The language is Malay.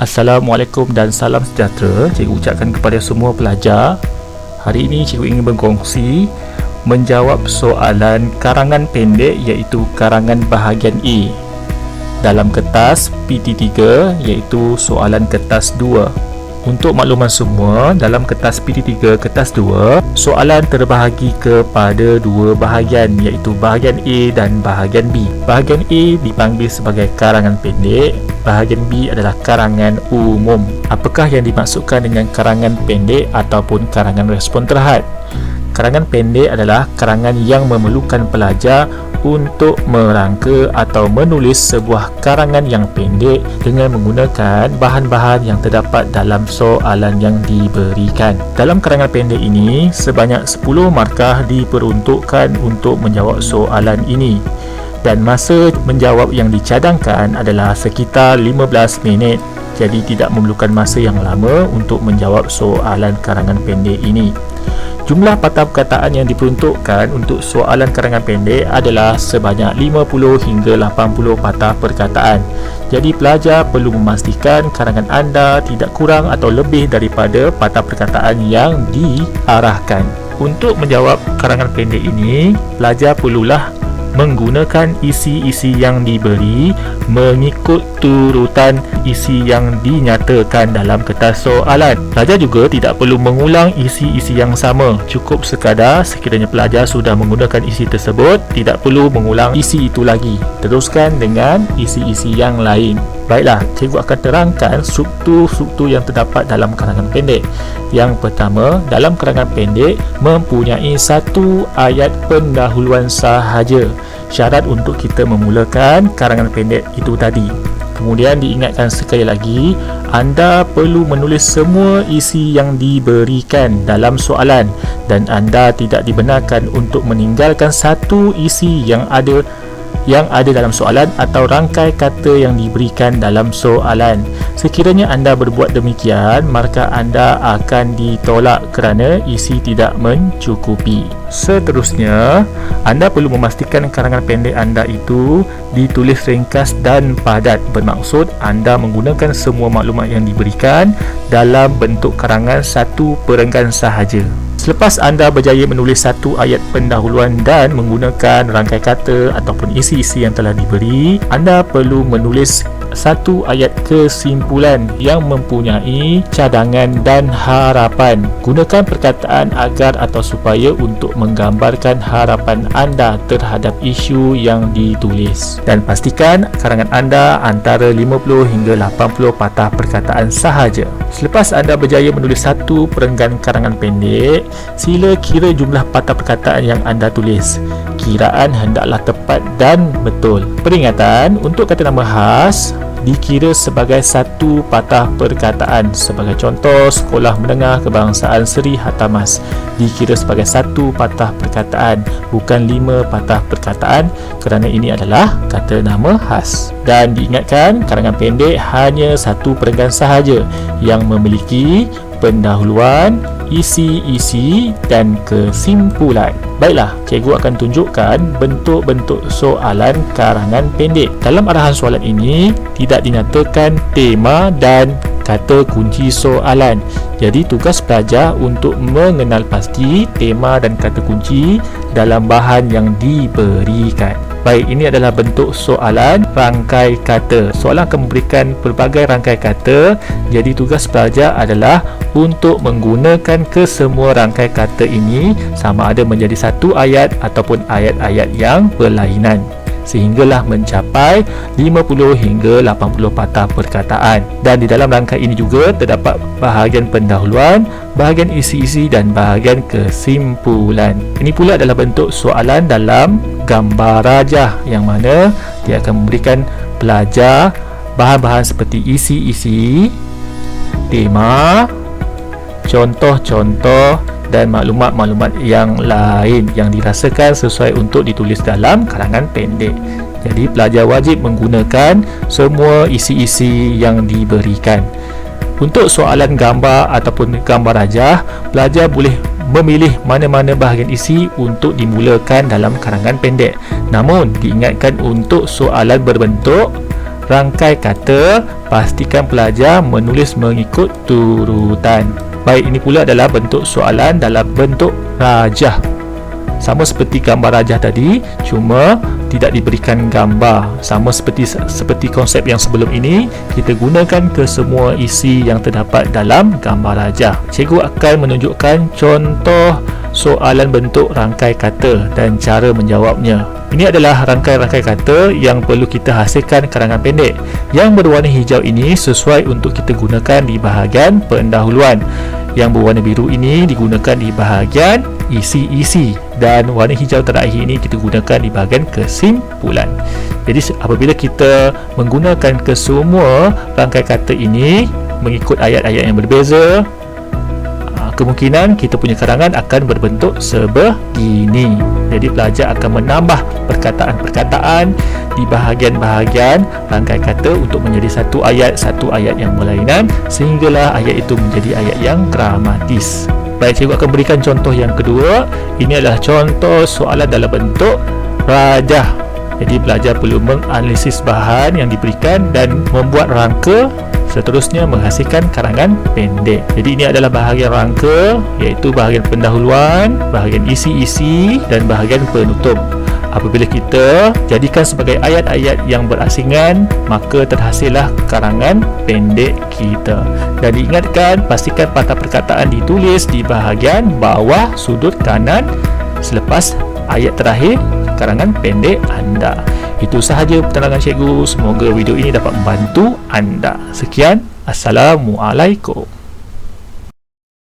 Assalamualaikum dan salam sejahtera. Cikgu ucapkan kepada semua pelajar. Hari ini cikgu ingin berkongsi menjawab soalan karangan pendek iaitu karangan bahagian A dalam kertas PT3 iaitu soalan kertas 2. Untuk makluman semua, dalam kertas PT3 kertas 2, soalan terbahagi kepada dua bahagian iaitu bahagian A dan bahagian B. Bahagian A dipanggil sebagai karangan pendek, bahagian B adalah karangan umum. Apakah yang dimaksudkan dengan karangan pendek ataupun karangan respon terhad? Karangan pendek adalah karangan yang memerlukan pelajar untuk merangka atau menulis sebuah karangan yang pendek dengan menggunakan bahan-bahan yang terdapat dalam soalan yang diberikan. Dalam karangan pendek ini, sebanyak 10 markah diperuntukkan untuk menjawab soalan ini. Dan masa menjawab yang dicadangkan adalah sekitar 15 minit. Jadi tidak memerlukan masa yang lama untuk menjawab soalan karangan pendek ini. Jumlah patah perkataan yang diperuntukkan untuk soalan karangan pendek adalah sebanyak 50 hingga 80 patah perkataan. Jadi pelajar perlu memastikan karangan anda tidak kurang atau lebih daripada patah perkataan yang diarahkan. Untuk menjawab karangan pendek ini, pelajar perlulah menggunakan isi-isi yang diberi mengikut turutan isi yang dinyatakan dalam kertas soalan. Pelajar juga tidak perlu mengulang isi-isi yang sama. Cukup sekadar sekiranya pelajar sudah menggunakan isi tersebut, tidak perlu mengulang isi itu lagi. Teruskan dengan isi-isi yang lain. Baiklah, cikgu akan terangkan struktur-struktur yang terdapat dalam karangan pendek. Yang pertama, dalam karangan pendek mempunyai satu ayat pendahuluan sahaja. Syarat untuk kita memulakan karangan pendek itu tadi. Kemudian diingatkan sekali lagi, anda perlu menulis semua isi yang diberikan dalam soalan dan anda tidak dibenarkan untuk meninggalkan satu isi yang ada dalam soalan atau rangkai kata yang diberikan dalam soalan. Sekiranya anda berbuat demikian, maka anda akan ditolak kerana isi tidak mencukupi. Seterusnya, anda perlu memastikan karangan pendek anda itu ditulis ringkas dan padat. Bermaksud anda menggunakan semua maklumat yang diberikan dalam bentuk karangan satu perenggan sahaja. Selepas anda berjaya menulis satu ayat pendahuluan dan menggunakan rangkai kata ataupun isi-isi yang telah diberi, anda perlu menulis satu ayat kesimpulan yang mempunyai cadangan dan harapan. Gunakan perkataan agar atau supaya untuk menggambarkan harapan anda terhadap isu yang ditulis. Dan pastikan karangan anda antara 50 hingga 80 patah perkataan sahaja. Selepas anda berjaya menulis satu perenggan karangan pendek, sila kira jumlah patah perkataan yang anda tulis. Kiraan hendaklah tepat dan betul. Peringatan, untuk kata nama khas dikira sebagai satu patah perkataan. Sebagai contoh, Sekolah Menengah Kebangsaan Seri Hatamas dikira sebagai satu patah perkataan, bukan 5 patah perkataan kerana ini adalah kata nama khas. Dan diingatkan, karangan pendek hanya satu perenggan sahaja yang memiliki pendahuluan, isi-isi dan kesimpulan. Baiklah, cikgu akan tunjukkan bentuk-bentuk soalan karangan pendek. Dalam arahan soalan ini, tidak dinyatakan tema dan kata kunci soalan. Jadi tugas pelajar untuk mengenal pasti tema dan kata kunci dalam bahan yang diberikan. Baik, ini adalah bentuk soalan rangkai kata. Soalan akan memberikan pelbagai rangkai kata. Jadi tugas pelajar adalah untuk menggunakan kesemua rangkai kata ini sama ada menjadi satu ayat ataupun ayat-ayat yang berlainan, sehinggalah mencapai 50 hingga 80 patah perkataan. Dan di dalam rangkai ini juga terdapat bahagian pendahuluan, bahagian isi-isi dan bahagian kesimpulan. Ini pula adalah bentuk soalan dalam gambar rajah, yang mana dia akan memberikan pelajar bahan-bahan seperti isi-isi, tema, contoh-contoh dan maklumat-maklumat yang lain yang dirasakan sesuai untuk ditulis dalam karangan pendek. Jadi pelajar wajib menggunakan semua isi-isi yang diberikan. Untuk soalan gambar ataupun gambar rajah, pelajar boleh memilih mana-mana bahagian isi untuk dimulakan dalam karangan pendek. Namun diingatkan, untuk soalan berbentuk rangkai kata, pastikan pelajar menulis mengikut turutan. Baik, ini pula adalah bentuk soalan dalam bentuk rajah. Sama seperti gambar rajah tadi, cuma tidak diberikan gambar. Sama seperti konsep yang sebelum ini, kita gunakan ke semua isi yang terdapat dalam gambar rajah. Cikgu akan menunjukkan contoh soalan bentuk rangkai kata dan cara menjawabnya. Ini adalah rangkai-rangkai kata yang perlu kita hasilkan karangan pendek. Yang berwarna hijau ini sesuai untuk kita gunakan di bahagian pendahuluan. Yang berwarna biru ini digunakan di bahagian isi-isi, dan warna hijau terakhir ini kita gunakan di bahagian kesimpulan. Jadi apabila kita menggunakan kesemua rangkai kata ini mengikut ayat-ayat yang berbeza, kemungkinan kita punya karangan akan berbentuk sebegini. Jadi pelajar akan menambah perkataan-perkataan di bahagian-bahagian rangkai kata untuk menjadi satu ayat yang berlainan, sehinggalah ayat itu menjadi ayat yang gramatis. Baik, cikgu akan berikan contoh yang kedua. Ini adalah contoh soalan dalam bentuk rajah. Jadi pelajar perlu menganalisis bahan yang diberikan dan membuat rangka, seterusnya menghasilkan karangan pendek. Jadi ini adalah bahagian rangka, iaitu bahagian pendahuluan, bahagian isi-isi dan bahagian penutup. Apabila kita jadikan sebagai ayat-ayat yang berasingan, maka terhasillah karangan pendek kita. Dan diingatkan, pastikan patah perkataan ditulis di bahagian bawah sudut kanan selepas ayat terakhir karangan pendek anda. Itu sahaja penerangan cikgu. Semoga video ini dapat membantu anda. Sekian, Assalamualaikum.